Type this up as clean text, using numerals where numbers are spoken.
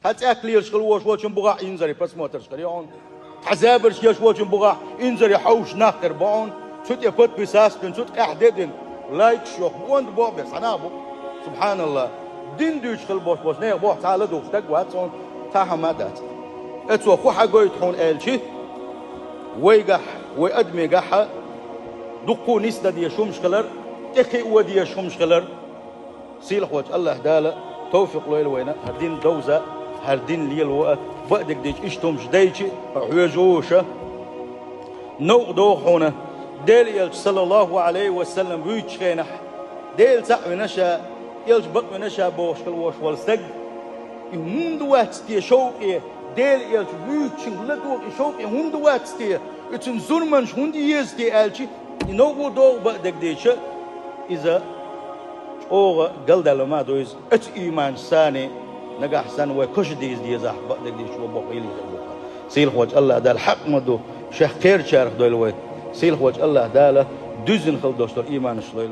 هتأكلي شغل وش بقى إنزري بس ما ترشكريون حزابر شيش وش بقى إنزري حوش ناخر بون شوت يفوت بساسكن شوت أحددن لايك شوخ بوند بوح بس أنا بو سبحان الله دين دوش خل بوش نية بوح تعال دوفتك واتون تاها مادات اتسو خو حقوي تحون آلشي ويقح ويقدمي قحة دقو نسدة دي شمشكلر تخي ودي شمشكلر سيلح وجه الله دالة توفيق ليل وينا هردين دوزة هردين ليل وقت بقدك ديش اشتم جديتي حوجوشة نوق دوخونة ديل يلج صلى الله عليه وسلم بيتش خينح ديل سعوي نشا يلج بقوي نشا بوشكل وش والسق هندوات ستي شوقي ديل يلج بيتشن لدوق شوقي هندوات ستي اتن زرمنش هندي يزدي الجي نوق دوغ بقدك ديش إذا أوغ قلدلو ما دويز ات إيمان ساني نجاح سان وكش ديز ديزاح بقدك ديش وبقيلي دلوقا سيل خوج الله دال حق مدو شيخ خير شارخ دولوي سيل خوج الله داله دوزن خل دوستر إيمان شلوي